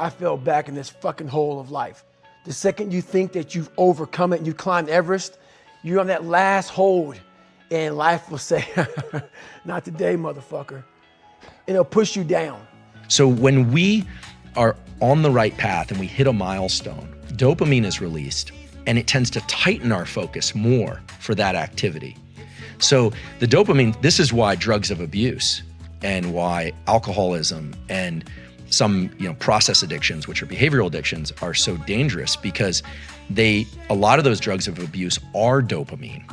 I fell back in this fucking hole of life. The second you think that you've overcome it and you climbed Everest, you're on that last hold and life will say, not today, motherfucker. And it'll push you down. So when we are on the right path and we hit a milestone, dopamine is released and it tends to tighten our focus more for that activity. So the dopamine, this is why drugs of abuse and why alcoholism and some process addictions, which are behavioral addictions, are so dangerous, because a lot of those drugs of abuse are dopamine.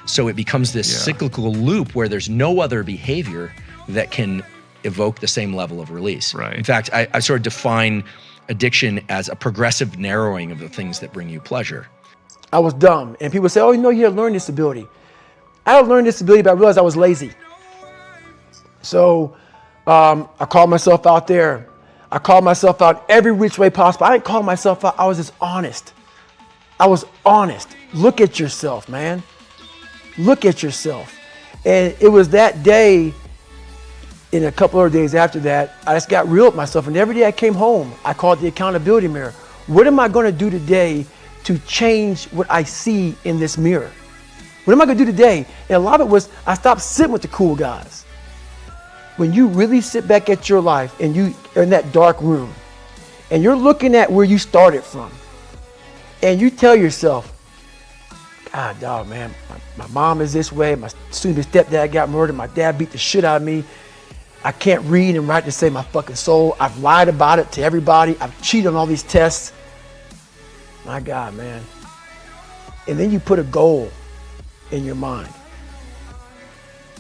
So it becomes this cyclical loop where there's no other behavior that can evoke the same level of release. Right. In fact, I sort of define addiction as a progressive narrowing of the things that bring you pleasure. I was dumb. And people say, oh, you had a learning disability. I had a learning disability, but I realized I was lazy. So I called myself out there. I called myself out every which way possible. I didn't call myself out. I was just honest. I was honest. Look at yourself, man. Look at yourself. And it was that day, in a couple of days after that, I just got real with myself. And every day I came home, I called the accountability mirror. What am I going to do today to change what I see in this mirror? What am I going to do today? And a lot of it was, I stopped sitting with the cool guys. When you really sit back at your life and you are in that dark room and you're looking at where you started from and you tell yourself, God, dog, man, my mom is this way. My soon-to-be stepdad got murdered. My dad beat the shit out of me. I can't read and write to save my fucking soul. I've lied about it to everybody. I've cheated on all these tests. My God, man. And then you put a goal in your mind.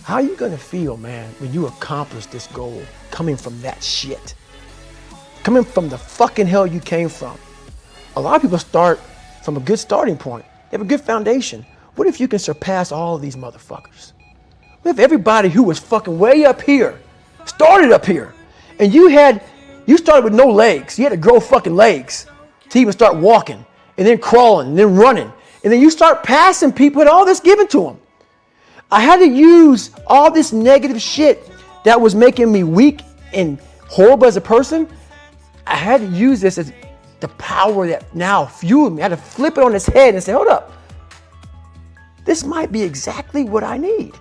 How are you gonna feel, man, when you accomplish this goal coming from that shit? Coming from the fucking hell you came from. A lot of people start from a good starting point. They have a good foundation. What if you can surpass all of these motherfuckers? What if everybody who was fucking way up here started up here, and you started with no legs. You had to grow fucking legs to even start walking, and then crawling, and then running, and then you start passing people with all this given to them. I had to use all this negative shit that was making me weak and horrible as a person. I had to use this as the power that now fueled me. I had to flip it on its head and say, hold up. This might be exactly what I need.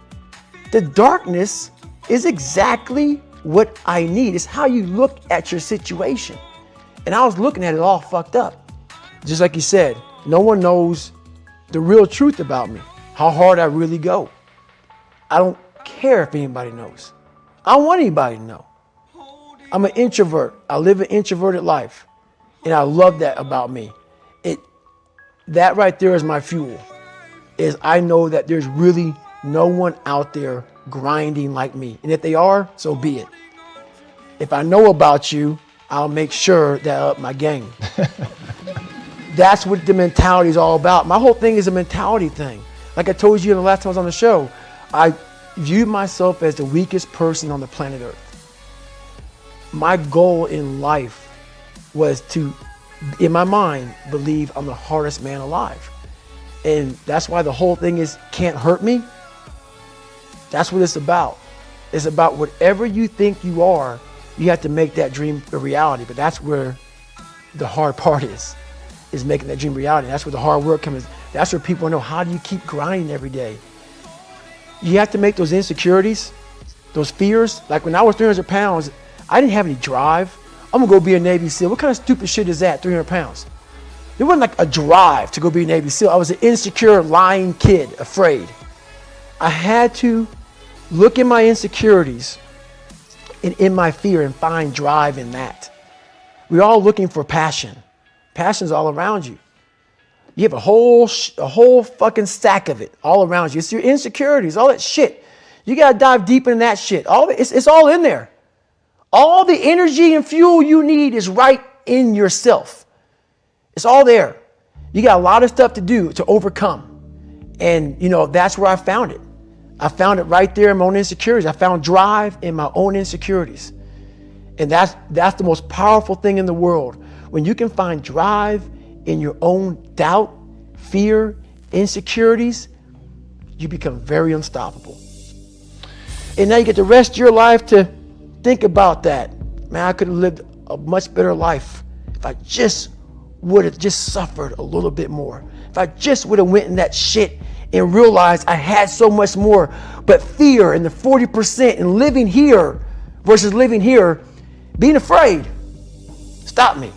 The darkness is exactly what I need. It's how you look at your situation. And I was looking at it all fucked up. Just like you said, no one knows the real truth about me, how hard I really go. I don't care if anybody knows. I don't want anybody to know. I'm an introvert. I live an introverted life. And I love that about me. That right there is my fuel. Is I know that there's really no one out there grinding like me. And if they are, so be it. If I know about you, I'll make sure that I up my game. That's what the mentality is all about. My whole thing is a mentality thing. Like I told you the last time I was on the show, I viewed myself as the weakest person on the planet Earth. My goal in life was to, in my mind, believe I'm the hardest man alive. And that's why the whole thing is can't hurt me. That's what it's about. It's about whatever you think you are, you have to make that dream a reality. But that's where the hard part is making that dream reality. That's where the hard work comes. That's where people know, how do you keep grinding every day? You have to make those insecurities, those fears. Like when I was 300 pounds, I didn't have any drive. I'm gonna go be a Navy SEAL. What kind of stupid shit is that, 300 pounds? There wasn't like a drive to go be a Navy SEAL. I was an insecure, lying kid, afraid. I had to look at my insecurities and in my fear and find drive in that. We're all looking for passion. Passion's all around you. You have a whole fucking stack of it all around you. It's your insecurities, all that shit. You gotta dive deep in that shit. It's all in there. All the energy and fuel you need is right in yourself. It's all there. You got a lot of stuff to do to overcome. And that's where I found it. I found it right there in my own insecurities. I found drive in my own insecurities. And that's the most powerful thing in the world. When you can find drive in your own doubt, fear, insecurities, you become very unstoppable. And now you get the rest of your life to think about that. Man, I could have lived a much better life if I just would have just suffered a little bit more, if I just would have went in that shit and realized I had so much more. But fear and the 40% and living here versus living here, being afraid, stopped me.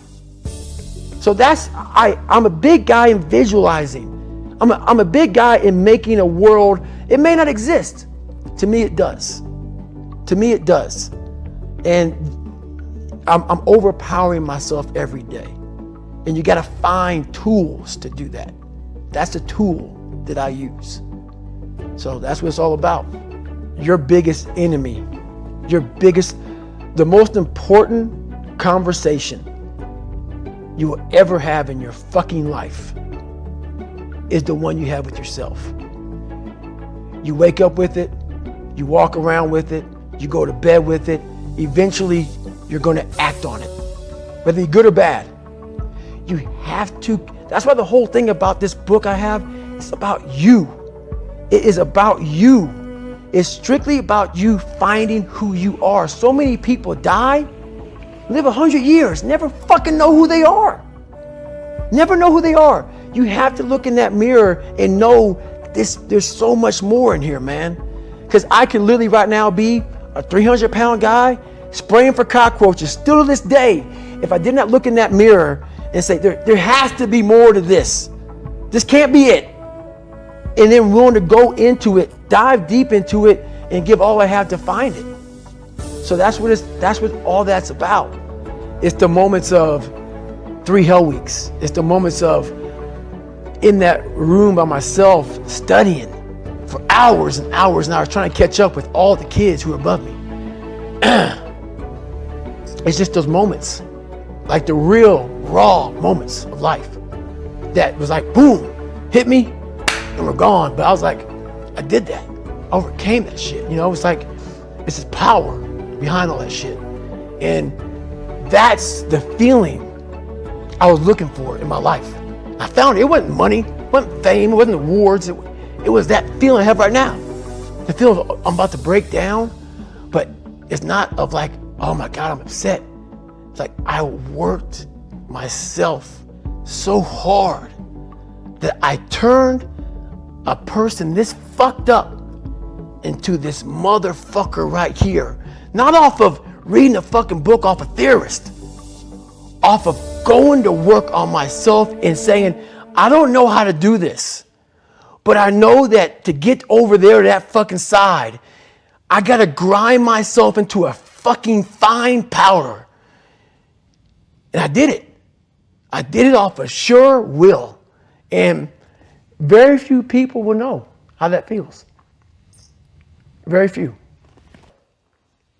So I'm a big guy in visualizing. I'm a big guy in making a world. It may not exist. To me, it does. To me, it does. And I'm overpowering myself every day. And you got to find tools to do that. That's the tool that I use. So that's what it's all about. Your biggest enemy, the most important conversation you will ever have in your fucking life is the one you have with yourself. You wake up with it, you walk around with it, you go to bed with it. Eventually, you're going to act on it, whether you're good or bad. You have to. That's why the whole thing about this book I have, it's about you. It is about you. It's strictly about you finding who you are. So many people die, live 100 years, never fucking know who they are. Never know who they are. You have to look in that mirror and know there's so much more in here, man. Because I could literally right now be a 300-pound guy spraying for cockroaches still to this day if I did not look in that mirror and say, there has to be more to this. This can't be it. And then willing to go into it, dive deep into it, and give all I have to find it. So that's what all that's about. It's the moments of 3 hell weeks. It's the moments of in that room by myself studying for hours and hours and hours, trying to catch up with all the kids who are above me. It's just those moments, like the real raw moments of life that was like, boom, hit me and we're gone. But I was like, I did that. I overcame that shit. It's like, it's this power behind all that shit. And that's the feeling I was looking for in my life. I found it. It wasn't money, it wasn't fame, it wasn't awards. It was that feeling I have right now. The feeling of I'm about to break down, but it's not of like, oh my God, I'm upset. It's like I worked myself so hard that I turned a person this fucked up into this motherfucker right here. Not off of reading a fucking book off a theorist, off of going to work on myself and saying, I don't know how to do this, but I know that to get over there to that fucking side, I gotta grind myself into a fucking fine powder. And I did it. I did it off of sure will. And very few people will know how that feels. Very few.